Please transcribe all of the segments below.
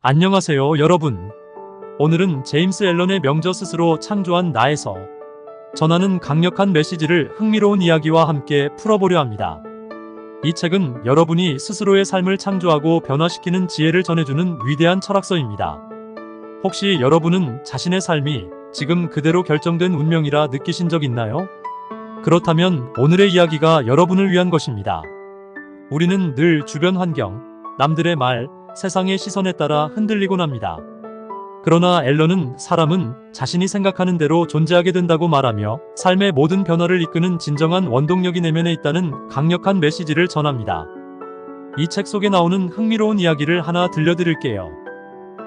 안녕하세요, 여러분. 오늘은 제임스 앨런의 명저 스스로 창조한 나에서 전하는 강력한 메시지를 흥미로운 이야기와 함께 풀어보려 합니다. 이 책은 여러분이 스스로의 삶을 창조하고 변화시키는 지혜를 전해주는 위대한 철학서입니다. 혹시 여러분은 자신의 삶이 지금 그대로 결정된 운명이라 느끼신 적 있나요? 그렇다면 오늘의 이야기가 여러분을 위한 것입니다. 우리는 늘 주변 환경, 남들의 말, 세상의 시선에 따라 흔들리곤 합니다. 그러나 앨런은 사람은 자신이 생각하는 대로 존재하게 된다고 말하며 삶의 모든 변화를 이끄는 진정한 원동력이 내면에 있다는 강력한 메시지를 전합니다. 이 책 속에 나오는 흥미로운 이야기를 하나 들려드릴게요.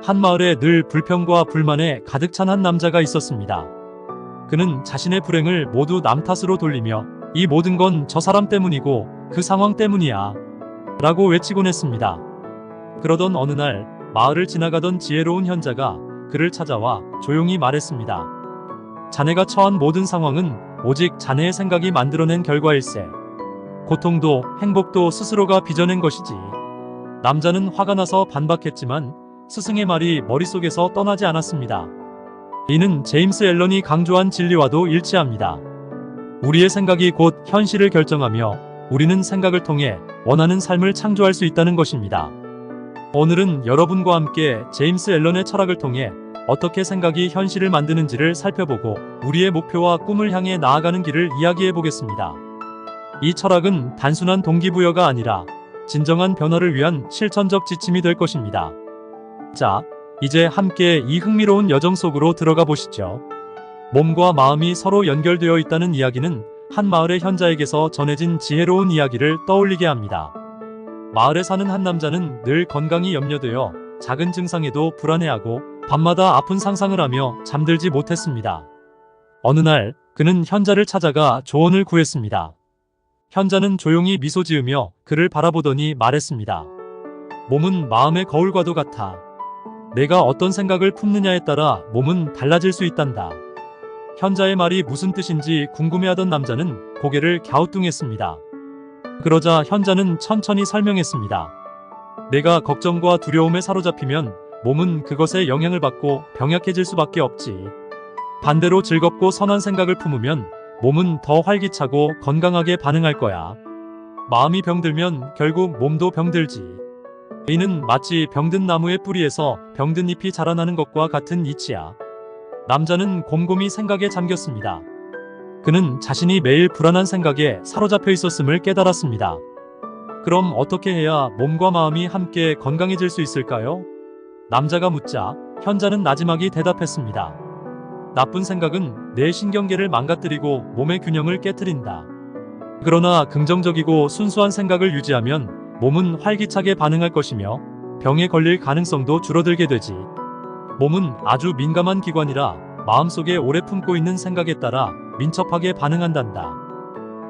한 마을에 늘 불평과 불만에 가득 찬 한 남자가 있었습니다. 그는 자신의 불행을 모두 남 탓으로 돌리며 이 모든 건 저 사람 때문이고 그 상황 때문이야 라고 외치곤 했습니다. 그러던 어느 날 마을을 지나가던 지혜로운 현자가 그를 찾아와 조용히 말했습니다. 자네가 처한 모든 상황은 오직 자네의 생각이 만들어낸 결과일세. 고통도 행복도 스스로가 빚어낸 것이지. 남자는 화가 나서 반박했지만 스승의 말이 머릿속에서 떠나지 않았습니다. 이는 제임스 앨런이 강조한 진리와도 일치합니다. 우리의 생각이 곧 현실을 결정하며 우리는 생각을 통해 원하는 삶을 창조할 수 있다는 것입니다. 오늘은 여러분과 함께 제임스 앨런의 철학을 통해 어떻게 생각이 현실을 만드는지를 살펴보고 우리의 목표와 꿈을 향해 나아가는 길을 이야기해 보겠습니다. 이 철학은 단순한 동기부여가 아니라 진정한 변화를 위한 실천적 지침이 될 것입니다. 자, 이제 함께 이 흥미로운 여정 속으로 들어가 보시죠. 몸과 마음이 서로 연결되어 있다는 이야기는 한 마을의 현자에게서 전해진 지혜로운 이야기를 떠올리게 합니다. 마을에 사는 한 남자는 늘 건강이 염려되어 작은 증상에도 불안해하고 밤마다 아픈 상상을 하며 잠들지 못했습니다. 어느 날 그는 현자를 찾아가 조언을 구했습니다. 현자는 조용히 미소 지으며 그를 바라보더니 말했습니다. 몸은 마음의 거울과도 같아. 내가 어떤 생각을 품느냐에 따라 몸은 달라질 수 있단다. 현자의 말이 무슨 뜻인지 궁금해하던 남자는 고개를 갸우뚱했습니다. 그러자 현자는 천천히 설명했습니다. 내가 걱정과 두려움에 사로잡히면 몸은 그것에 영향을 받고 병약해질 수밖에 없지. 반대로 즐겁고 선한 생각을 품으면 몸은 더 활기차고 건강하게 반응할 거야. 마음이 병들면 결국 몸도 병들지. 이는 마치 병든 나무의 뿌리에서 병든 잎이 자라나는 것과 같은 이치야. 남자는 곰곰이 생각에 잠겼습니다. 그는 자신이 매일 불안한 생각에 사로잡혀 있었음을 깨달았습니다. 그럼 어떻게 해야 몸과 마음이 함께 건강해질 수 있을까요? 남자가 묻자 현자는 나지막이 대답했습니다. 나쁜 생각은 내 신경계를 망가뜨리고 몸의 균형을 깨트린다. 그러나 긍정적이고 순수한 생각을 유지하면 몸은 활기차게 반응할 것이며 병에 걸릴 가능성도 줄어들게 되지. 몸은 아주 민감한 기관이라 마음속에 오래 품고 있는 생각에 따라 민첩하게 반응한단다.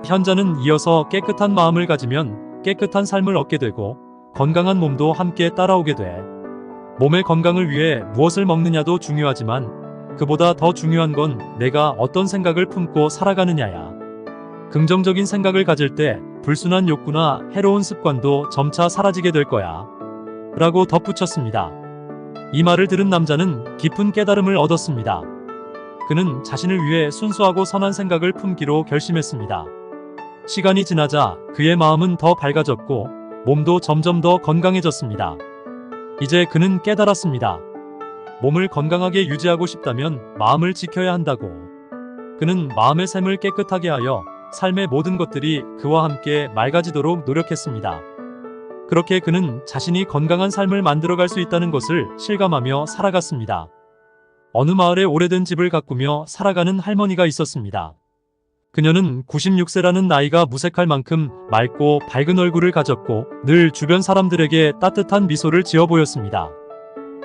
현자는 이어서 깨끗한 마음을 가지면 깨끗한 삶을 얻게 되고 건강한 몸도 함께 따라오게 돼. 몸의 건강을 위해 무엇을 먹느냐도 중요하지만 그보다 더 중요한 건 내가 어떤 생각을 품고 살아가느냐야. 긍정적인 생각을 가질 때 불순한 욕구나 해로운 습관도 점차 사라지게 될 거야. 라고 덧붙였습니다. 이 말을 들은 남자는 깊은 깨달음을 얻었습니다. 그는 자신을 위해 순수하고 선한 생각을 품기로 결심했습니다. 시간이 지나자 그의 마음은 더 밝아졌고 몸도 점점 더 건강해졌습니다. 이제 그는 깨달았습니다. 몸을 건강하게 유지하고 싶다면 마음을 지켜야 한다고. 그는 마음의 샘을 깨끗하게 하여 삶의 모든 것들이 그와 함께 맑아지도록 노력했습니다. 그렇게 그는 자신이 건강한 삶을 만들어갈 수 있다는 것을 실감하며 살아갔습니다. 어느 마을에 오래된 집을 가꾸며 살아가는 할머니가 있었습니다. 그녀는 96세라는 나이가 무색할 만큼 맑고 밝은 얼굴을 가졌고 늘 주변 사람들에게 따뜻한 미소를 지어 보였습니다.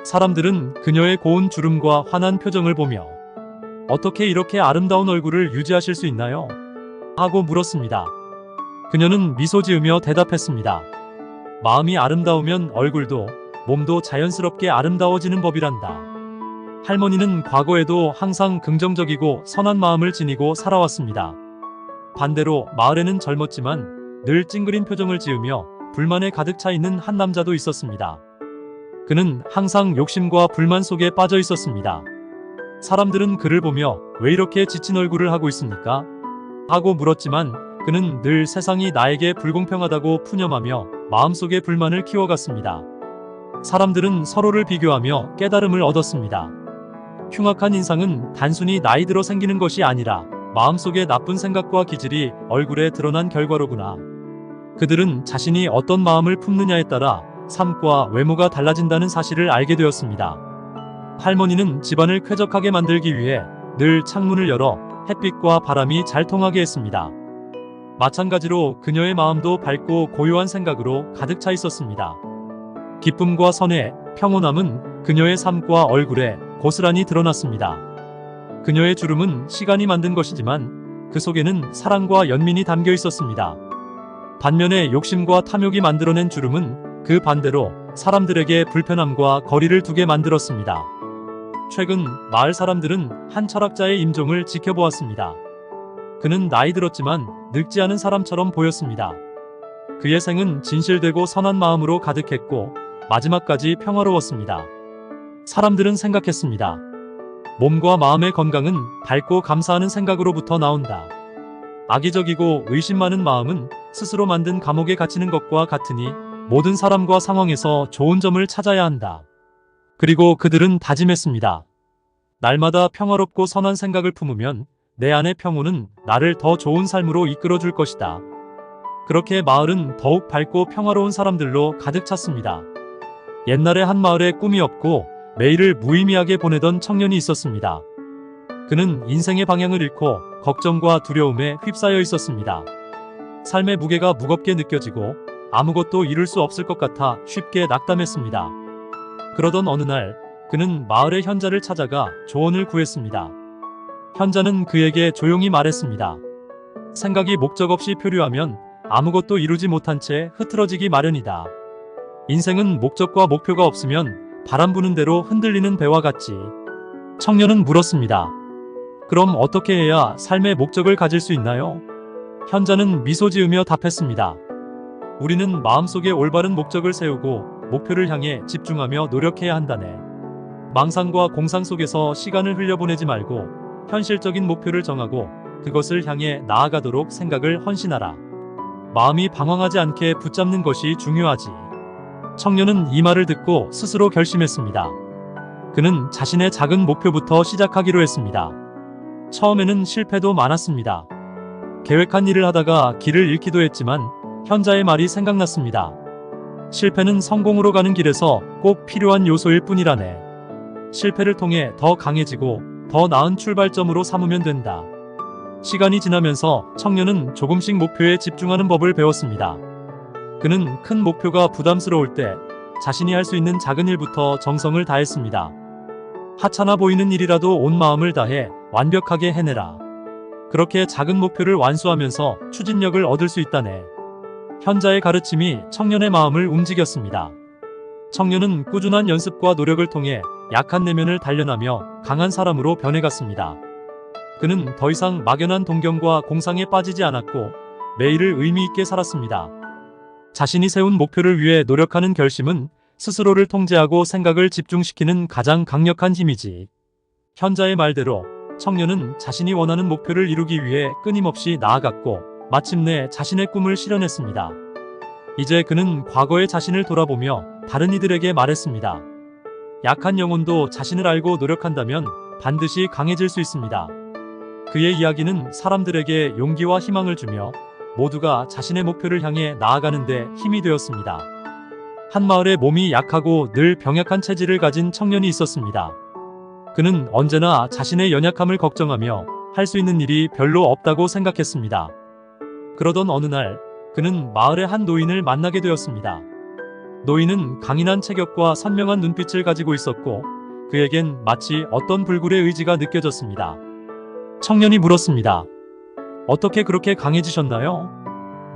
사람들은 그녀의 고운 주름과 환한 표정을 보며 어떻게 이렇게 아름다운 얼굴을 유지하실 수 있나요? 하고 물었습니다. 그녀는 미소 지으며 대답했습니다. 마음이 아름다우면 얼굴도 몸도 자연스럽게 아름다워지는 법이란다. 할머니는 과거에도 항상 긍정적이고 선한 마음을 지니고 살아왔습니다. 반대로 마을에는 젊었지만 늘 찡그린 표정을 지으며 불만에 가득 차 있는 한 남자도 있었습니다. 그는 항상 욕심과 불만 속에 빠져 있었습니다. 사람들은 그를 보며 왜 이렇게 지친 얼굴을 하고 있습니까? 하고 물었지만 그는 늘 세상이 나에게 불공평하다고 푸념하며 마음속에 불만을 키워갔습니다. 사람들은 서로를 비교하며 깨달음을 얻었습니다. 흉악한 인상은 단순히 나이 들어 생기는 것이 아니라 마음속의 나쁜 생각과 기질이 얼굴에 드러난 결과로구나. 그들은 자신이 어떤 마음을 품느냐에 따라 삶과 외모가 달라진다는 사실을 알게 되었습니다. 할머니는 집안을 쾌적하게 만들기 위해 늘 창문을 열어 햇빛과 바람이 잘 통하게 했습니다. 마찬가지로 그녀의 마음도 밝고 고요한 생각으로 가득 차 있었습니다. 기쁨과 선해, 평온함은 그녀의 삶과 얼굴에 고스란히 드러났습니다. 그녀의 주름은 시간이 만든 것이지만 그 속에는 사랑과 연민이 담겨 있었습니다. 반면에 욕심과 탐욕이 만들어낸 주름은 그 반대로 사람들에게 불편함과 거리를 두게 만들었습니다. 최근 마을 사람들은 한 철학자의 임종을 지켜보았습니다. 그는 나이 들었지만 늙지 않은 사람처럼 보였습니다. 그의 생은 진실되고 선한 마음으로 가득했고 마지막까지 평화로웠습니다. 사람들은 생각했습니다. 몸과 마음의 건강은 밝고 감사하는 생각으로부터 나온다. 악의적이고 의심 많은 마음은 스스로 만든 감옥에 갇히는 것과 같으니 모든 사람과 상황에서 좋은 점을 찾아야 한다. 그리고 그들은 다짐했습니다. 날마다 평화롭고 선한 생각을 품으면 내 안의 평온은 나를 더 좋은 삶으로 이끌어줄 것이다. 그렇게 마을은 더욱 밝고 평화로운 사람들로 가득 찼습니다. 옛날에 한 마을에 꿈이 없고 매일을 무의미하게 보내던 청년이 있었습니다. 그는 인생의 방향을 잃고 걱정과 두려움에 휩싸여 있었습니다. 삶의 무게가 무겁게 느껴지고 아무것도 이룰 수 없을 것 같아 쉽게 낙담했습니다. 그러던 어느 날 그는 마을의 현자를 찾아가 조언을 구했습니다. 현자는 그에게 조용히 말했습니다. 생각이 목적 없이 표류하면 아무것도 이루지 못한 채 흐트러지기 마련이다. 인생은 목적과 목표가 없으면 바람 부는 대로 흔들리는 배와 같지. 청년은 물었습니다. 그럼 어떻게 해야 삶의 목적을 가질 수 있나요? 현자는 미소 지으며 답했습니다. 우리는 마음속에 올바른 목적을 세우고 목표를 향해 집중하며 노력해야 한다네. 망상과 공상 속에서 시간을 흘려보내지 말고 현실적인 목표를 정하고 그것을 향해 나아가도록 생각을 헌신하라. 마음이 방황하지 않게 붙잡는 것이 중요하지. 청년은 이 말을 듣고 스스로 결심했습니다. 그는 자신의 작은 목표부터 시작하기로 했습니다. 처음에는 실패도 많았습니다. 계획한 일을 하다가 길을 잃기도 했지만 현자의 말이 생각났습니다. 실패는 성공으로 가는 길에서 꼭 필요한 요소일 뿐이라네. 실패를 통해 더 강해지고 더 나은 출발점으로 삼으면 된다. 시간이 지나면서 청년은 조금씩 목표에 집중하는 법을 배웠습니다. 그는 큰 목표가 부담스러울 때 자신이 할 수 있는 작은 일부터 정성을 다했습니다. 하찮아 보이는 일이라도 온 마음을 다해 완벽하게 해내라. 그렇게 작은 목표를 완수하면서 추진력을 얻을 수 있다네. 현자의 가르침이 청년의 마음을 움직였습니다. 청년은 꾸준한 연습과 노력을 통해 약한 내면을 단련하며 강한 사람으로 변해갔습니다. 그는 더 이상 막연한 동경과 공상에 빠지지 않았고 매일을 의미 있게 살았습니다. 자신이 세운 목표를 위해 노력하는 결심은 스스로를 통제하고 생각을 집중시키는 가장 강력한 힘이지. 현자의 말대로 청년은 자신이 원하는 목표를 이루기 위해 끊임없이 나아갔고 마침내 자신의 꿈을 실현했습니다. 이제 그는 과거의 자신을 돌아보며 다른 이들에게 말했습니다. 약한 영혼도 자신을 알고 노력한다면 반드시 강해질 수 있습니다. 그의 이야기는 사람들에게 용기와 희망을 주며 모두가 자신의 목표를 향해 나아가는데 힘이 되었습니다. 한 마을에 몸이 약하고 늘 병약한 체질을 가진 청년이 있었습니다. 그는 언제나 자신의 연약함을 걱정하며 할 수 있는 일이 별로 없다고 생각했습니다. 그러던 어느 날 그는 마을의 한 노인을 만나게 되었습니다. 노인은 강인한 체격과 선명한 눈빛을 가지고 있었고 그에겐 마치 어떤 불굴의 의지가 느껴졌습니다. 청년이 물었습니다. 어떻게 그렇게 강해지셨나요?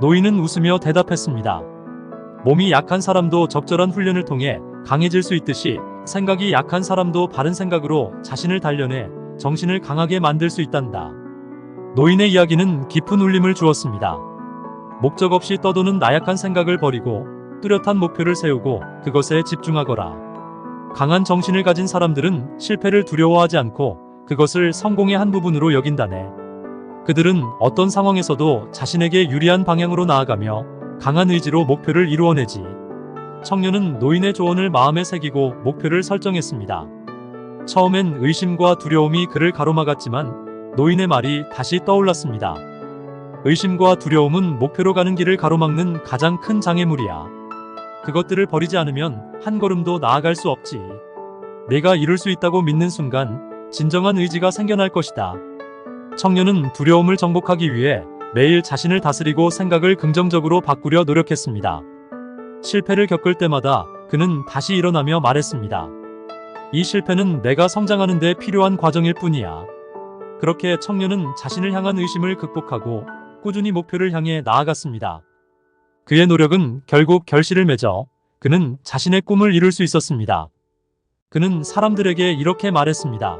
노인은 웃으며 대답했습니다. 몸이 약한 사람도 적절한 훈련을 통해 강해질 수 있듯이 생각이 약한 사람도 바른 생각으로 자신을 단련해 정신을 강하게 만들 수 있단다. 노인의 이야기는 깊은 울림을 주었습니다. 목적 없이 떠도는 나약한 생각을 버리고 뚜렷한 목표를 세우고 그것에 집중하거라. 강한 정신을 가진 사람들은 실패를 두려워하지 않고 그것을 성공의 한 부분으로 여긴다네. 그들은 어떤 상황에서도 자신에게 유리한 방향으로 나아가며 강한 의지로 목표를 이루어내지. 청년은 노인의 조언을 마음에 새기고 목표를 설정했습니다. 처음엔 의심과 두려움이 그를 가로막았지만 노인의 말이 다시 떠올랐습니다. 의심과 두려움은 목표로 가는 길을 가로막는 가장 큰 장애물이야. 그것들을 버리지 않으면 한 걸음도 나아갈 수 없지. 내가 이룰 수 있다고 믿는 순간 진정한 의지가 생겨날 것이다. 청년은 두려움을 정복하기 위해 매일 자신을 다스리고 생각을 긍정적으로 바꾸려 노력했습니다. 실패를 겪을 때마다 그는 다시 일어나며 말했습니다. 이 실패는 내가 성장하는 데 필요한 과정일 뿐이야. 그렇게 청년은 자신을 향한 의심을 극복하고 꾸준히 목표를 향해 나아갔습니다. 그의 노력은 결국 결실을 맺어 그는 자신의 꿈을 이룰 수 있었습니다. 그는 사람들에게 이렇게 말했습니다.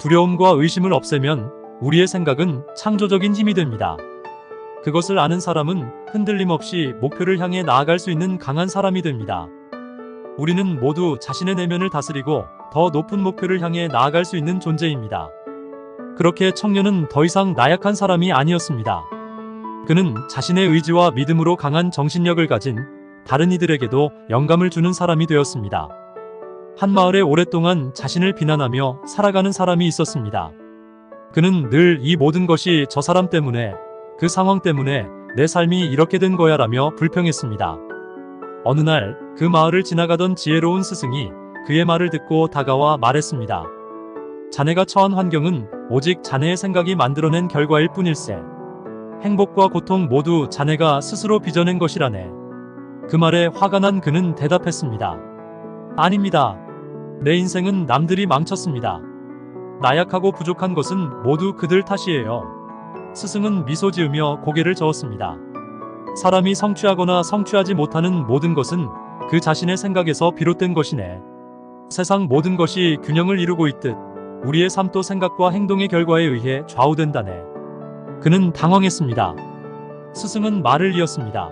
두려움과 의심을 없애면 우리의 생각은 창조적인 힘이 됩니다. 그것을 아는 사람은 흔들림 없이 목표를 향해 나아갈 수 있는 강한 사람이 됩니다. 우리는 모두 자신의 내면을 다스리고 더 높은 목표를 향해 나아갈 수 있는 존재입니다. 그렇게 청년은 더 이상 나약한 사람이 아니었습니다. 그는 자신의 의지와 믿음으로 강한 정신력을 가진 다른 이들에게도 영감을 주는 사람이 되었습니다. 한 마을에 오랫동안 자신을 비난하며 살아가는 사람이 있었습니다. 그는 늘 이 모든 것이 저 사람 때문에, 그 상황 때문에 내 삶이 이렇게 된 거야 라며 불평했습니다. 어느 날 그 마을을 지나가던 지혜로운 스승이 그의 말을 듣고 다가와 말했습니다. 자네가 처한 환경은 오직 자네의 생각이 만들어낸 결과일 뿐일세. 행복과 고통 모두 자네가 스스로 빚어낸 것이라네. 그 말에 화가 난 그는 대답했습니다. 아닙니다. 내 인생은 남들이 망쳤습니다. 나약하고 부족한 것은 모두 그들 탓이에요. 스승은 미소 지으며 고개를 저었습니다. 사람이 성취하거나 성취하지 못하는 모든 것은 그 자신의 생각에서 비롯된 것이네. 세상 모든 것이 균형을 이루고 있듯 우리의 삶도 생각과 행동의 결과에 의해 좌우된다네. 그는 당황했습니다. 스승은 말을 이었습니다.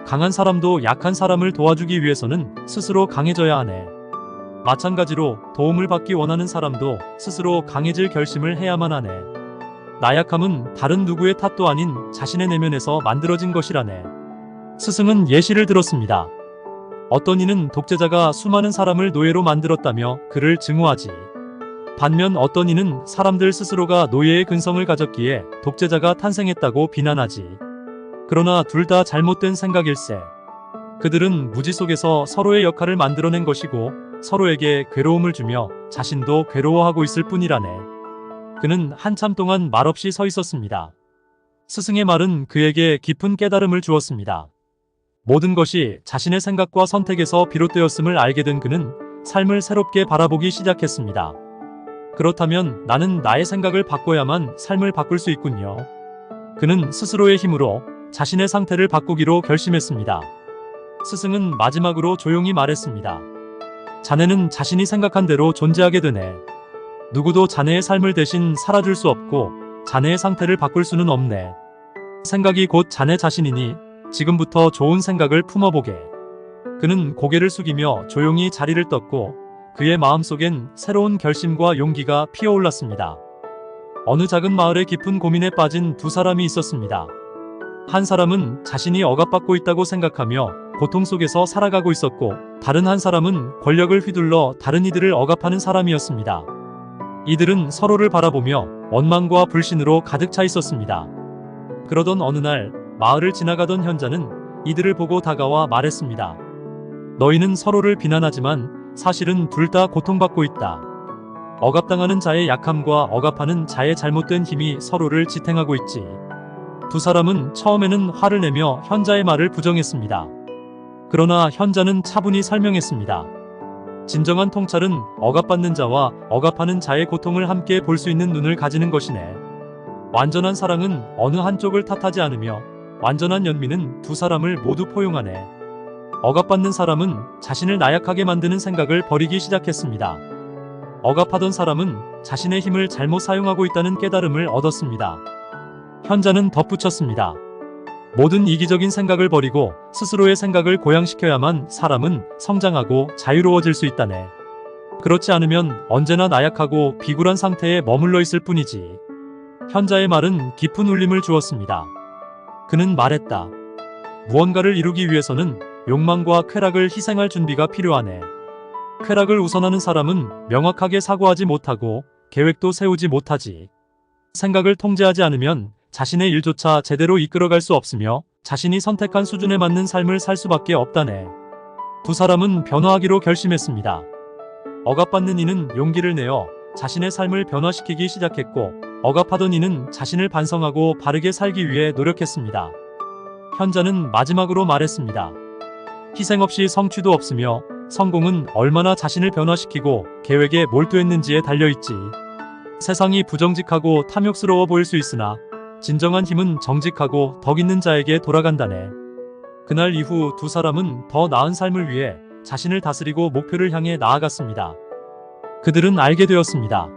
강한 사람도 약한 사람을 도와주기 위해서는 스스로 강해져야 하네. 마찬가지로 도움을 받기 원하는 사람도 스스로 강해질 결심을 해야만 하네. 나약함은 다른 누구의 탓도 아닌 자신의 내면에서 만들어진 것이라네. 스승은 예시를 들었습니다. 어떤 이는 독재자가 수많은 사람을 노예로 만들었다며 그를 증오하지. 반면 어떤 이는 사람들 스스로가 노예의 근성을 가졌기에 독재자가 탄생했다고 비난하지. 그러나 둘 다 잘못된 생각일세. 그들은 무지 속에서 서로의 역할을 만들어낸 것이고 서로에게 괴로움을 주며 자신도 괴로워하고 있을 뿐이라네. 그는 한참 동안 말없이 서 있었습니다. 스승의 말은 그에게 깊은 깨달음을 주었습니다. 모든 것이 자신의 생각과 선택에서 비롯되었음을 알게 된 그는 삶을 새롭게 바라보기 시작했습니다. 그렇다면 나는 나의 생각을 바꿔야만 삶을 바꿀 수 있군요. 그는 스스로의 힘으로 자신의 상태를 바꾸기로 결심했습니다. 스승은 마지막으로 조용히 말했습니다. 자네는 자신이 생각한 대로 존재하게 되네. 누구도 자네의 삶을 대신 살아줄 수 없고 자네의 상태를 바꿀 수는 없네. 생각이 곧 자네 자신이니 지금부터 좋은 생각을 품어보게. 그는 고개를 숙이며 조용히 자리를 떴고 그의 마음속엔 새로운 결심과 용기가 피어올랐습니다. 어느 작은 마을에 깊은 고민에 빠진 두 사람이 있었습니다. 한 사람은 자신이 억압받고 있다고 생각하며 고통 속에서 살아가고 있었고 다른 한 사람은 권력을 휘둘러 다른 이들을 억압하는 사람이었습니다. 이들은 서로를 바라보며 원망과 불신으로 가득 차 있었습니다. 그러던 어느 날 마을을 지나가던 현자는 이들을 보고 다가와 말했습니다. 너희는 서로를 비난하지만 사실은 둘 다 고통받고 있다. 억압당하는 자의 약함과 억압하는 자의 잘못된 힘이 서로를 지탱하고 있지. 두 사람은 처음에는 화를 내며 현자의 말을 부정했습니다. 그러나 현자는 차분히 설명했습니다. 진정한 통찰은 억압받는 자와 억압하는 자의 고통을 함께 볼 수 있는 눈을 가지는 것이네. 완전한 사랑은 어느 한쪽을 탓하지 않으며 완전한 연민은 두 사람을 모두 포용하네. 억압받는 사람은 자신을 나약하게 만드는 생각을 버리기 시작했습니다. 억압하던 사람은 자신의 힘을 잘못 사용하고 있다는 깨달음을 얻었습니다. 현자는 덧붙였습니다. 모든 이기적인 생각을 버리고 스스로의 생각을 고양시켜야만 사람은 성장하고 자유로워질 수 있다네. 그렇지 않으면 언제나 나약하고 비굴한 상태에 머물러 있을 뿐이지. 현자의 말은 깊은 울림을 주었습니다. 그는 말했다. 무언가를 이루기 위해서는 욕망과 쾌락을 희생할 준비가 필요하네. 쾌락을 우선하는 사람은 명확하게 사고하지 못하고 계획도 세우지 못하지. 생각을 통제하지 않으면 자신의 일조차 제대로 이끌어갈 수 없으며 자신이 선택한 수준에 맞는 삶을 살 수밖에 없다네. 두 사람은 변화하기로 결심했습니다. 억압받는 이는 용기를 내어 자신의 삶을 변화시키기 시작했고, 억압하던 이는 자신을 반성하고 바르게 살기 위해 노력했습니다. 현자는 마지막으로 말했습니다. 희생 없이 성취도 없으며 성공은 얼마나 자신을 변화시키고 계획에 몰두했는지에 달려있지. 세상이 부정직하고 탐욕스러워 보일 수 있으나 진정한 힘은 정직하고 덕 있는 자에게 돌아간다네. 그날 이후 두 사람은 더 나은 삶을 위해 자신을 다스리고 목표를 향해 나아갔습니다. 그들은 알게 되었습니다.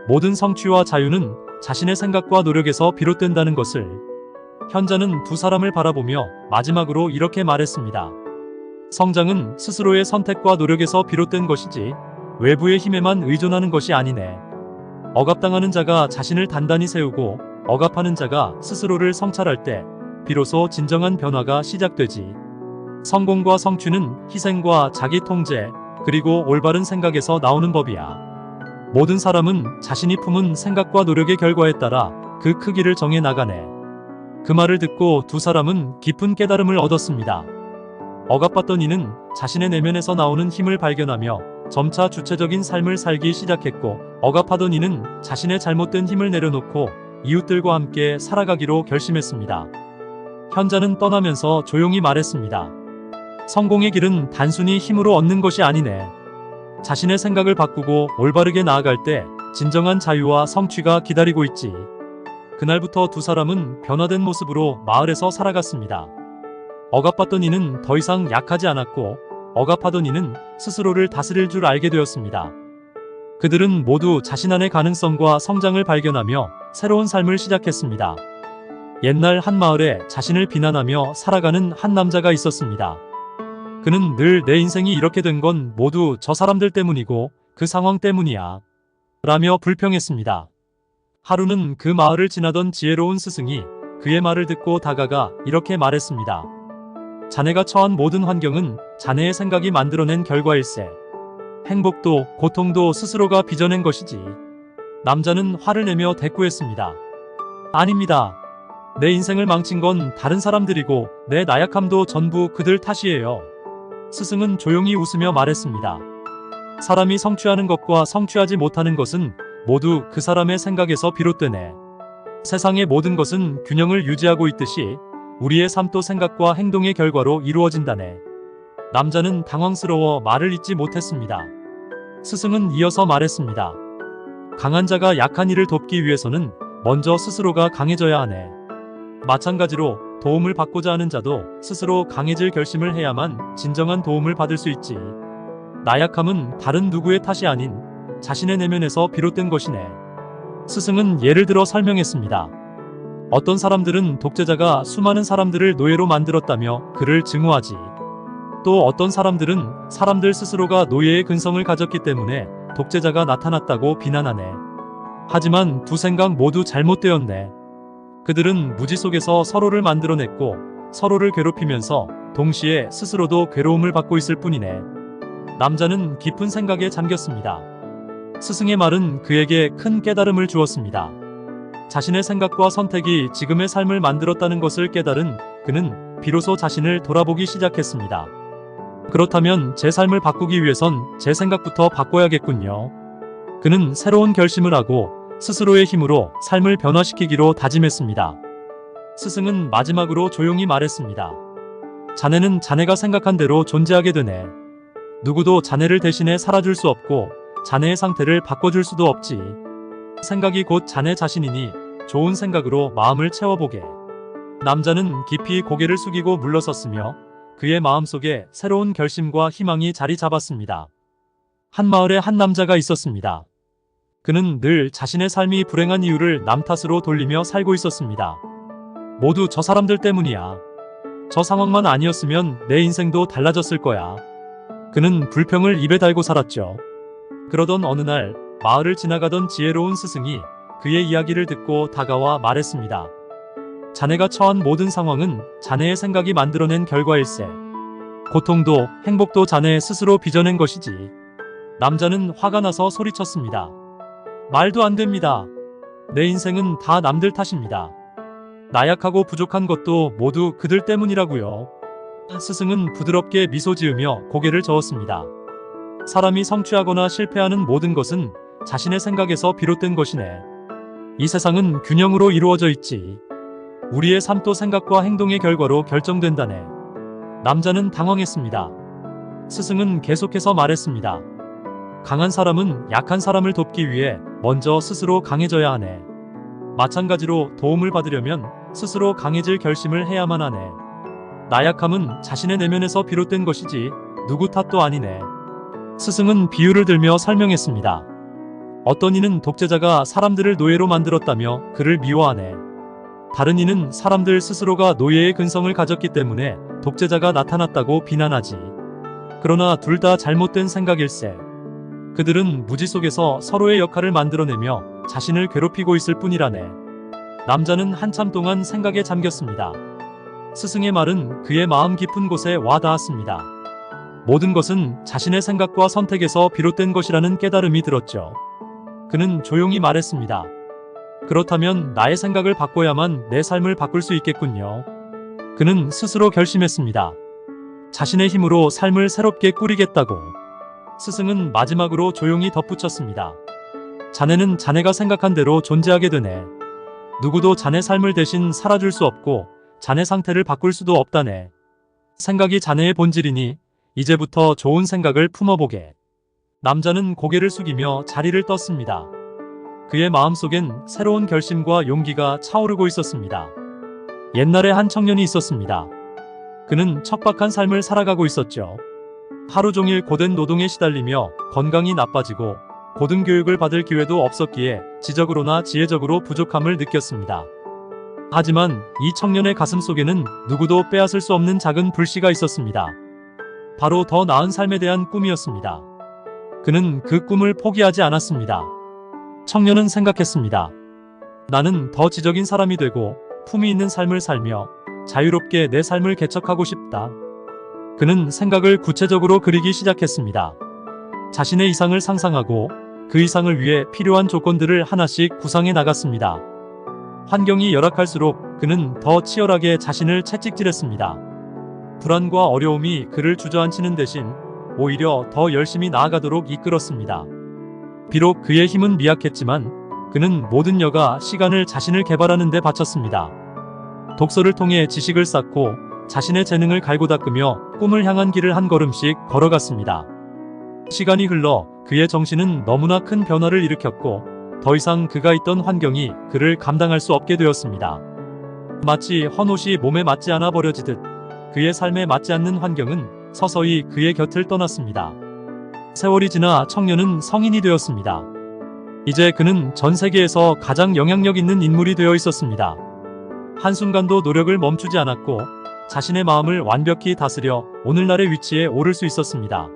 모든 성취와 자유는 자신의 생각과 노력에서 비롯된다는 것을. 현자는 두 사람을 바라보며 마지막으로 이렇게 말했습니다. 성장은 스스로의 선택과 노력에서 비롯된 것이지 외부의 힘에만 의존하는 것이 아니네. 억압당하는 자가 자신을 단단히 세우고 억압하는 자가 스스로를 성찰할 때 비로소 진정한 변화가 시작되지. 성공과 성취는 희생과 자기 통제, 그리고 올바른 생각에서 나오는 법이야. 모든 사람은 자신이 품은 생각과 노력의 결과에 따라 그 크기를 정해 나가네. 그 말을 듣고 두 사람은 깊은 깨달음을 얻었습니다. 억압받던 이는 자신의 내면에서 나오는 힘을 발견하며 점차 주체적인 삶을 살기 시작했고, 억압하던 이는 자신의 잘못된 힘을 내려놓고 이웃들과 함께 살아가기로 결심했습니다. 현자는 떠나면서 조용히 말했습니다. 성공의 길은 단순히 힘으로 얻는 것이 아니네. 자신의 생각을 바꾸고 올바르게 나아갈 때 진정한 자유와 성취가 기다리고 있지. 그날부터 두 사람은 변화된 모습으로 마을에서 살아갔습니다. 억압받던 이는 더 이상 약하지 않았고, 억압하던 이는 스스로를 다스릴 줄 알게 되었습니다. 그들은 모두 자신 안의 가능성과 성장을 발견하며 새로운 삶을 시작했습니다. 옛날 한 마을에 자신을 비난하며 살아가는 한 남자가 있었습니다. 그는 늘 내 인생이 이렇게 된 건 모두 저 사람들 때문이고 그 상황 때문이야 라며 불평했습니다. 하루는 그 마을을 지나던 지혜로운 스승이 그의 말을 듣고 다가가 이렇게 말했습니다. 자네가 처한 모든 환경은 자네의 생각이 만들어낸 결과일세. 행복도 고통도 스스로가 빚어낸 것이지. 남자는 화를 내며 대꾸했습니다. 아닙니다. 내 인생을 망친 건 다른 사람들이고 내 나약함도 전부 그들 탓이에요. 스승은 조용히 웃으며 말했습니다. 사람이 성취하는 것과 성취하지 못하는 것은 모두 그 사람의 생각에서 비롯되네. 세상의 모든 것은 균형을 유지하고 있듯이 우리의 삶도 생각과 행동의 결과로 이루어진다네. 남자는 당황스러워 말을 잇지 못했습니다. 스승은 이어서 말했습니다. 강한 자가 약한 이를 돕기 위해서는 먼저 스스로가 강해져야 하네. 마찬가지로 도움을 받고자 하는 자도 스스로 강해질 결심을 해야만 진정한 도움을 받을 수 있지. 나약함은 다른 누구의 탓이 아닌 자신의 내면에서 비롯된 것이네. 스승은 예를 들어 설명했습니다. 어떤 사람들은 독재자가 수많은 사람들을 노예로 만들었다며 그를 증오하지. 또 어떤 사람들은 사람들 스스로가 노예의 근성을 가졌기 때문에 독재자가 나타났다고 비난하네. 하지만 두 생각 모두 잘못되었네. 그들은 무지 속에서 서로를 만들어냈고 서로를 괴롭히면서 동시에 스스로도 괴로움을 받고 있을 뿐이네. 남자는 깊은 생각에 잠겼습니다. 스승의 말은 그에게 큰 깨달음을 주었습니다. 자신의 생각과 선택이 지금의 삶을 만들었다는 것을 깨달은 그는 비로소 자신을 돌아보기 시작했습니다. 그렇다면 제 삶을 바꾸기 위해선 제 생각부터 바꿔야겠군요. 그는 새로운 결심을 하고 스스로의 힘으로 삶을 변화시키기로 다짐했습니다. 스승은 마지막으로 조용히 말했습니다. 자네는 자네가 생각한 대로 존재하게 되네. 누구도 자네를 대신해 살아줄 수 없고 자네의 상태를 바꿔줄 수도 없지. 생각이 곧 자네 자신이니 좋은 생각으로 마음을 채워보게. 남자는 깊이 고개를 숙이고 물러섰으며 그의 마음속에 새로운 결심과 희망이 자리 잡았습니다. 한 마을에 한 남자가 있었습니다. 그는 늘 자신의 삶이 불행한 이유를 남 탓으로 돌리며 살고 있었습니다. 모두 저 사람들 때문이야. 저 상황만 아니었으면 내 인생도 달라졌을 거야. 그는 불평을 입에 달고 살았죠. 그러던 어느 날 마을을 지나가던 지혜로운 스승이 그의 이야기를 듣고 다가와 말했습니다. 자네가 처한 모든 상황은 자네의 생각이 만들어낸 결과일세. 고통도 행복도 자네 스스로 빚어낸 것이지. 남자는 화가 나서 소리쳤습니다. 말도 안 됩니다. 내 인생은 다 남들 탓입니다. 나약하고 부족한 것도 모두 그들 때문이라고요. 스승은 부드럽게 미소 지으며 고개를 저었습니다. 사람이 성취하거나 실패하는 모든 것은 자신의 생각에서 비롯된 것이네. 이 세상은 균형으로 이루어져 있지. 우리의 삶도 생각과 행동의 결과로 결정된다네. 남자는 당황했습니다. 스승은 계속해서 말했습니다. 강한 사람은 약한 사람을 돕기 위해 먼저 스스로 강해져야 하네. 마찬가지로 도움을 받으려면 스스로 강해질 결심을 해야만 하네. 나약함은 자신의 내면에서 비롯된 것이지 누구 탓도 아니네. 스승은 비유를 들며 설명했습니다. 어떤 이는 독재자가 사람들을 노예로 만들었다며 그를 미워하네. 다른 이는 사람들 스스로가 노예의 근성을 가졌기 때문에 독재자가 나타났다고 비난하지. 그러나 둘 다 잘못된 생각일세. 그들은 무지 속에서 서로의 역할을 만들어내며 자신을 괴롭히고 있을 뿐이라네. 남자는 한참 동안 생각에 잠겼습니다. 스승의 말은 그의 마음 깊은 곳에 와 닿았습니다. 모든 것은 자신의 생각과 선택에서 비롯된 것이라는 깨달음이 들었죠. 그는 조용히 말했습니다. 그렇다면 나의 생각을 바꿔야만 내 삶을 바꿀 수 있겠군요. 그는 스스로 결심했습니다. 자신의 힘으로 삶을 새롭게 꾸리겠다고. 스승은 마지막으로 조용히 덧붙였습니다. 자네는 자네가 생각한 대로 존재하게 되네. 누구도 자네 삶을 대신 살아줄 수 없고 자네 상태를 바꿀 수도 없다네. 생각이 자네의 본질이니 이제부터 좋은 생각을 품어보게. 남자는 고개를 숙이며 자리를 떴습니다. 그의 마음속엔 새로운 결심과 용기가 차오르고 있었습니다. 옛날에 한 청년이 있었습니다. 그는 척박한 삶을 살아가고 있었죠. 하루 종일 고된 노동에 시달리며 건강이 나빠지고 고등교육을 받을 기회도 없었기에 지적으로나 지혜적으로 부족함을 느꼈습니다. 하지만 이 청년의 가슴 속에는 누구도 빼앗을 수 없는 작은 불씨가 있었습니다. 바로 더 나은 삶에 대한 꿈이었습니다. 그는 그 꿈을 포기하지 않았습니다. 청년은 생각했습니다. 나는 더 지적인 사람이 되고 품위 있는 삶을 살며 자유롭게 내 삶을 개척하고 싶다. 그는 생각을 구체적으로 그리기 시작했습니다. 자신의 이상을 상상하고 그 이상을 위해 필요한 조건들을 하나씩 구상해 나갔습니다. 환경이 열악할수록 그는 더 치열하게 자신을 채찍질했습니다. 불안과 어려움이 그를 주저앉히는 대신 오히려 더 열심히 나아가도록 이끌었습니다. 비록 그의 힘은 미약했지만 그는 모든 여가 시간을 자신을 개발하는 데 바쳤습니다. 독서를 통해 지식을 쌓고 자신의 재능을 갈고 닦으며 꿈을 향한 길을 한 걸음씩 걸어갔습니다. 시간이 흘러 그의 정신은 너무나 큰 변화를 일으켰고 더 이상 그가 있던 환경이 그를 감당할 수 없게 되었습니다. 마치 헌옷이 몸에 맞지 않아 버려지듯 그의 삶에 맞지 않는 환경은 서서히 그의 곁을 떠났습니다. 세월이 지나 청년은 성인이 되었습니다. 이제 그는 전 세계에서 가장 영향력 있는 인물이 되어 있었습니다. 한순간도 노력을 멈추지 않았고 자신의 마음을 완벽히 다스려 오늘날의 위치에 오를 수 있었습니다.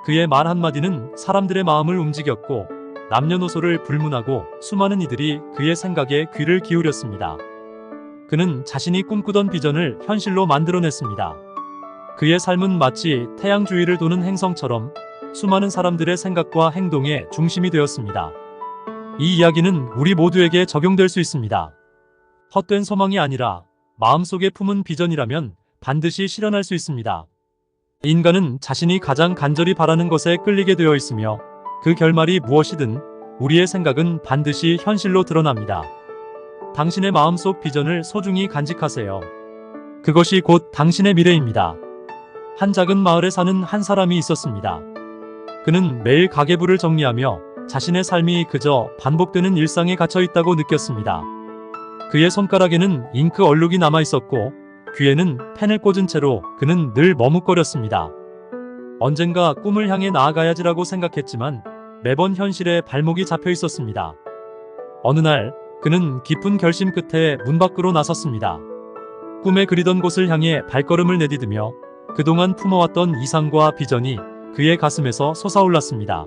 그의 말 한마디는 사람들의 마음을 움직였고 남녀노소를 불문하고 수많은 이들이 그의 생각에 귀를 기울였습니다. 그는 자신이 꿈꾸던 비전을 현실로 만들어냈습니다. 그의 삶은 마치 태양 주위를 도는 행성처럼 수많은 사람들의 생각과 행동의 중심이 되었습니다. 이 이야기는 우리 모두에게 적용될 수 있습니다. 헛된 소망이 아니라 마음속에 품은 비전이라면 반드시 실현할 수 있습니다. 인간은 자신이 가장 간절히 바라는 것에 끌리게 되어 있으며 그 결말이 무엇이든 우리의 생각은 반드시 현실로 드러납니다. 당신의 마음속 비전을 소중히 간직하세요. 그것이 곧 당신의 미래입니다. 한 작은 마을에 사는 한 사람이 있었습니다. 그는 매일 가계부를 정리하며 자신의 삶이 그저 반복되는 일상에 갇혀 있다고 느꼈습니다. 그의 손가락에는 잉크 얼룩이 남아 있었고 귀에는 펜을 꽂은 채로 그는 늘 머뭇거렸습니다. 언젠가 꿈을 향해 나아가야지라고 생각했지만 매번 현실에 발목이 잡혀 있었습니다. 어느 날 그는 깊은 결심 끝에 문 밖으로 나섰습니다. 꿈에 그리던 곳을 향해 발걸음을 내디디며 그동안 품어왔던 이상과 비전이 그의 가슴에서 솟아올랐습니다.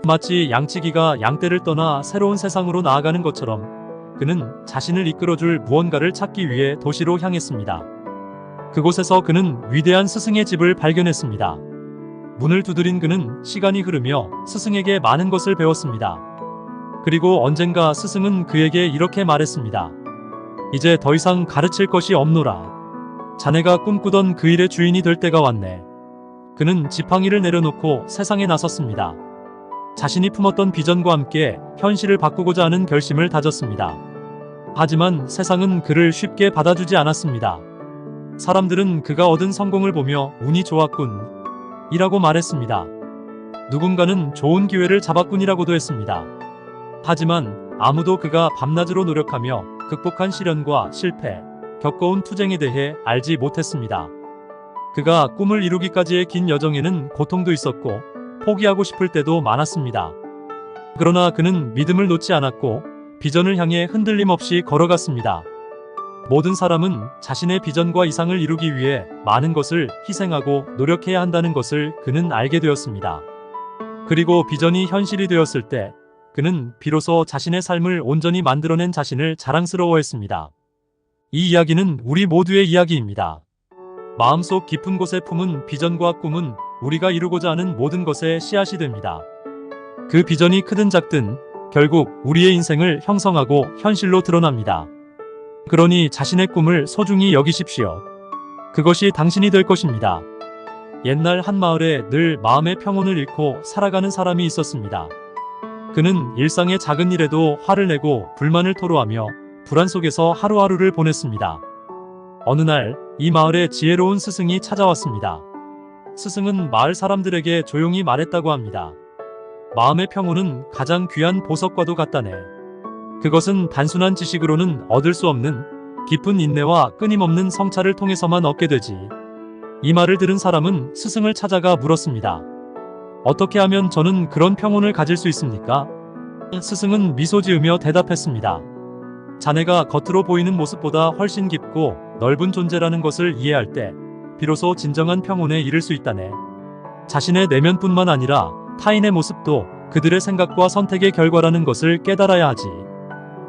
마치 양치기가 양떼를 떠나 새로운 세상으로 나아가는 것처럼 그는 자신을 이끌어줄 무언가를 찾기 위해 도시로 향했습니다. 그곳에서 그는 위대한 스승의 집을 발견했습니다. 문을 두드린 그는 시간이 흐르며 스승에게 많은 것을 배웠습니다. 그리고 언젠가 스승은 그에게 이렇게 말했습니다. 이제 더 이상 가르칠 것이 없노라. 자네가 꿈꾸던 그 일의 주인이 될 때가 왔네. 그는 지팡이를 내려놓고 세상에 나섰습니다. 자신이 품었던 비전과 함께 현실을 바꾸고자 하는 결심을 다졌습니다. 하지만 세상은 그를 쉽게 받아주지 않았습니다. 사람들은 그가 얻은 성공을 보며 운이 좋았군 이라고 말했습니다. 누군가는 좋은 기회를 잡았군이라고도 했습니다. 하지만 아무도 그가 밤낮으로 노력하며 극복한 시련과 실패, 겪어온 투쟁에 대해 알지 못했습니다. 그가 꿈을 이루기까지의 긴 여정에는 고통도 있었고 포기하고 싶을 때도 많았습니다. 그러나 그는 믿음을 놓지 않았고 비전을 향해 흔들림 없이 걸어갔습니다. 모든 사람은 자신의 비전과 이상을 이루기 위해 많은 것을 희생하고 노력해야 한다는 것을 그는 알게 되었습니다. 그리고 비전이 현실이 되었을 때 그는 비로소 자신의 삶을 온전히 만들어낸 자신을 자랑스러워했습니다. 이 이야기는 우리 모두의 이야기입니다. 마음속 깊은 곳에 품은 비전과 꿈은 우리가 이루고자 하는 모든 것의 씨앗이 됩니다. 그 비전이 크든 작든 결국 우리의 인생을 형성하고 현실로 드러납니다. 그러니 자신의 꿈을 소중히 여기십시오. 그것이 당신이 될 것입니다. 옛날 한 마을에 늘 마음의 평온을 잃고 살아가는 사람이 있었습니다. 그는 일상의 작은 일에도 화를 내고 불만을 토로하며 불안 속에서 하루하루를 보냈습니다. 어느 날 이 마을에 지혜로운 스승이 찾아왔습니다. 스승은 마을 사람들에게 조용히 말했다고 합니다. 마음의 평온은 가장 귀한 보석과도 같다네. 그것은 단순한 지식으로는 얻을 수 없는 깊은 인내와 끊임없는 성찰을 통해서만 얻게 되지. 이 말을 들은 사람은 스승을 찾아가 물었습니다. 어떻게 하면 저는 그런 평온을 가질 수 있습니까? 스승은 미소 지으며 대답했습니다. 자네가 겉으로 보이는 모습보다 훨씬 깊고 넓은 존재라는 것을 이해할 때 비로소 진정한 평온에 이를 수 있다네. 자신의 내면뿐만 아니라 타인의 모습도 그들의 생각과 선택의 결과라는 것을 깨달아야 하지.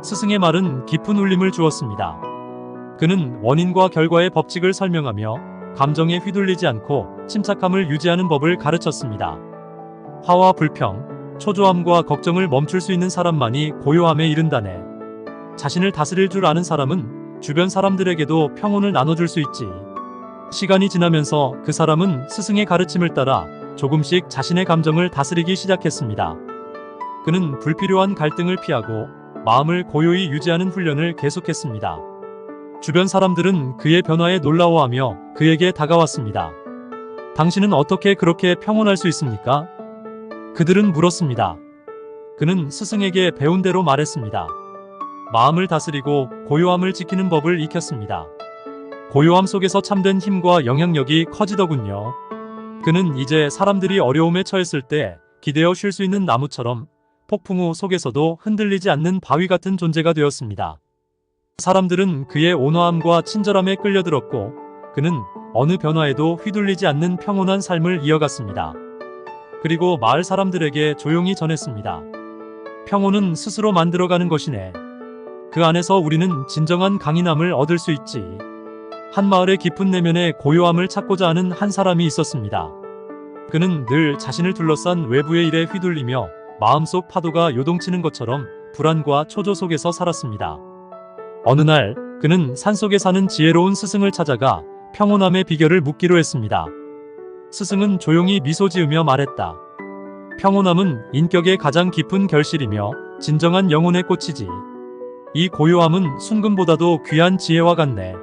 스승의 말은 깊은 울림을 주었습니다. 그는 원인과 결과의 법칙을 설명하며 감정에 휘둘리지 않고 침착함을 유지하는 법을 가르쳤습니다. 화와 불평, 초조함과 걱정을 멈출 수 있는 사람만이 고요함에 이른다네. 자신을 다스릴 줄 아는 사람은 주변 사람들에게도 평온을 나눠줄 수 있지. 시간이 지나면서 그 사람은 스승의 가르침을 따라 조금씩 자신의 감정을 다스리기 시작했습니다. 그는 불필요한 갈등을 피하고 마음을 고요히 유지하는 훈련을 계속했습니다. 주변 사람들은 그의 변화에 놀라워하며 그에게 다가왔습니다. 당신은 어떻게 그렇게 평온할 수 있습니까? 그들은 물었습니다. 그는 스승에게 배운 대로 말했습니다. 마음을 다스리고 고요함을 지키는 법을 익혔습니다. 고요함 속에서 참된 힘과 영향력이 커지더군요. 그는 이제 사람들이 어려움에 처했을 때 기대어 쉴 수 있는 나무처럼 폭풍 우 속에서도 흔들리지 않는 바위 같은 존재가 되었습니다. 사람들은 그의 온화함과 친절함에 끌려들었고 그는 어느 변화에도 휘둘리지 않는 평온한 삶을 이어갔습니다. 그리고 마을 사람들에게 조용히 전했습니다. 평온은 스스로 만들어가는 것이네. 그 안에서 우리는 진정한 강인함을 얻을 수 있지. 한 마을의 깊은 내면에 고요함을 찾고자 하는 한 사람이 있었습니다. 그는 늘 자신을 둘러싼 외부의 일에 휘둘리며 마음속 파도가 요동치는 것처럼 불안과 초조 속에서 살았습니다. 어느 날 그는 산속에 사는 지혜로운 스승을 찾아가 평온함의 비결을 묻기로 했습니다. 스승은 조용히 미소 지으며 말했다. 평온함은 인격의 가장 깊은 결실이며 진정한 영혼의 꽃이지. 이 고요함은 순금보다도 귀한 지혜와 같네.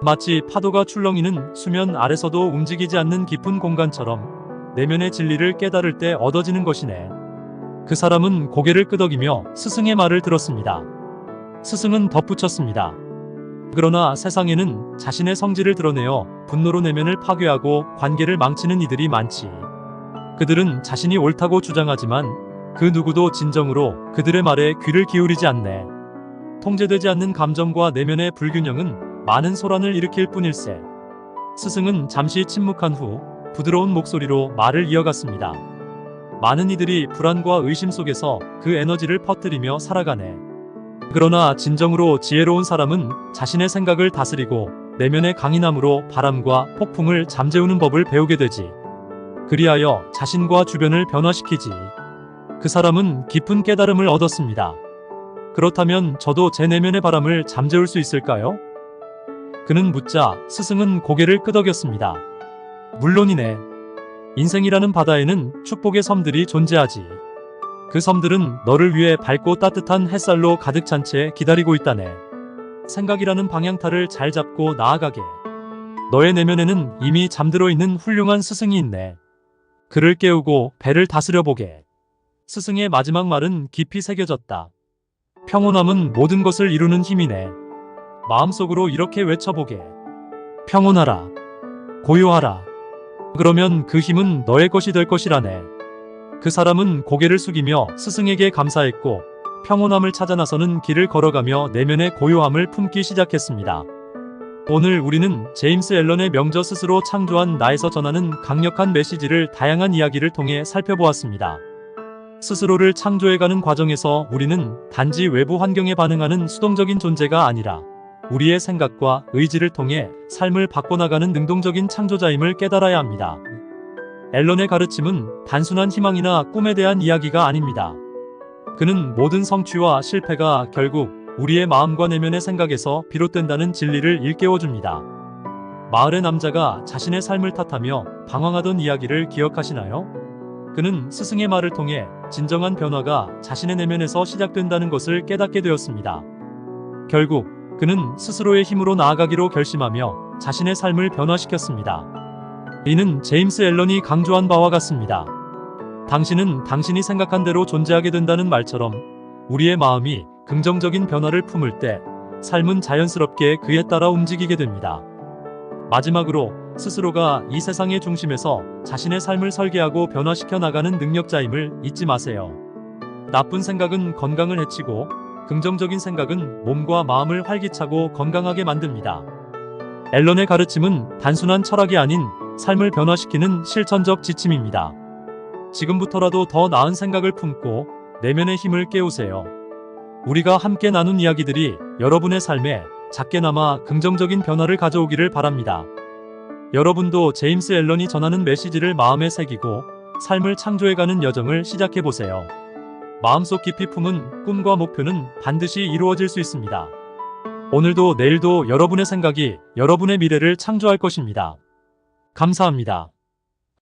마치 파도가 출렁이는 수면 아래서도 움직이지 않는 깊은 공간처럼 내면의 진리를 깨달을 때 얻어지는 것이네. 그 사람은 고개를 끄덕이며 스승의 말을 들었습니다. 스승은 덧붙였습니다. 그러나 세상에는 자신의 성질을 드러내어 분노로 내면을 파괴하고 관계를 망치는 이들이 많지. 그들은 자신이 옳다고 주장하지만 그 누구도 진정으로 그들의 말에 귀를 기울이지 않네. 통제되지 않는 감정과 내면의 불균형은 많은 소란을 일으킬 뿐일세. 스승은 잠시 침묵한 후 부드러운 목소리로 말을 이어갔습니다. 많은 이들이 불안과 의심 속에서 그 에너지를 퍼뜨리며 살아가네. 그러나 진정으로 지혜로운 사람은 자신의 생각을 다스리고 내면의 강인함으로 바람과 폭풍을 잠재우는 법을 배우게 되지. 그리하여 자신과 주변을 변화시키지. 그 사람은 깊은 깨달음을 얻었습니다. 그렇다면 저도 제 내면의 바람을 잠재울 수 있을까요? 그는 묻자 스승은 고개를 끄덕였습니다. 물론이네. 인생이라는 바다에는 축복의 섬들이 존재하지. 그 섬들은 너를 위해 밝고 따뜻한 햇살로 가득 찬 채 기다리고 있다네. 생각이라는 방향타를 잘 잡고 나아가게. 너의 내면에는 이미 잠들어 있는 훌륭한 스승이 있네. 그를 깨우고 배를 다스려보게. 스승의 마지막 말은 깊이 새겨졌다. 평온함은 모든 것을 이루는 힘이네. 마음속으로 이렇게 외쳐보게. 평온하라. 고요하라. 그러면 그 힘은 너의 것이 될 것이라네. 그 사람은 고개를 숙이며 스승에게 감사했고 평온함을 찾아 나서는 길을 걸어가며 내면의 고요함을 품기 시작했습니다. 오늘 우리는 제임스 앨런의 명저 스스로 창조한 나에서 전하는 강력한 메시지를 다양한 이야기를 통해 살펴보았습니다. 스스로를 창조해가는 과정에서 우리는 단지 외부 환경에 반응하는 수동적인 존재가 아니라 우리의 생각과 의지를 통해 삶을 바꿔나가는 능동적인 창조자임을 깨달아야 합니다. 앨런의 가르침은 단순한 희망이나 꿈에 대한 이야기가 아닙니다. 그는 모든 성취와 실패가 결국 우리의 마음과 내면의 생각에서 비롯된다는 진리를 일깨워줍니다. 마을의 남자가 자신의 삶을 탓하며 방황하던 이야기를 기억하시나요? 그는 스승의 말을 통해 진정한 변화가 자신의 내면에서 시작된다는 것을 깨닫게 되었습니다. 결국 그는 스스로의 힘으로 나아가기로 결심하며 자신의 삶을 변화시켰습니다. 이는 제임스 앨런이 강조한 바와 같습니다. 당신은 당신이 생각한 대로 존재하게 된다는 말처럼 우리의 마음이 긍정적인 변화를 품을 때 삶은 자연스럽게 그에 따라 움직이게 됩니다. 마지막으로 스스로가 이 세상의 중심에서 자신의 삶을 설계하고 변화시켜 나가는 능력자임을 잊지 마세요. 나쁜 생각은 건강을 해치고 긍정적인 생각은 몸과 마음을 활기차고 건강하게 만듭니다. 앨런의 가르침은 단순한 철학이 아닌 삶을 변화시키는 실천적 지침입니다. 지금부터라도 더 나은 생각을 품고 내면의 힘을 깨우세요. 우리가 함께 나눈 이야기들이 여러분의 삶에 작게나마 긍정적인 변화를 가져오기를 바랍니다. 여러분도 제임스 앨런이 전하는 메시지를 마음에 새기고 삶을 창조해가는 여정을 시작해보세요. 마음속 깊이 품은 꿈과 목표는 반드시 이루어질 수 있습니다. 오늘도 내일도 여러분의 생각이 여러분의 미래를 창조할 것입니다. 감사합니다.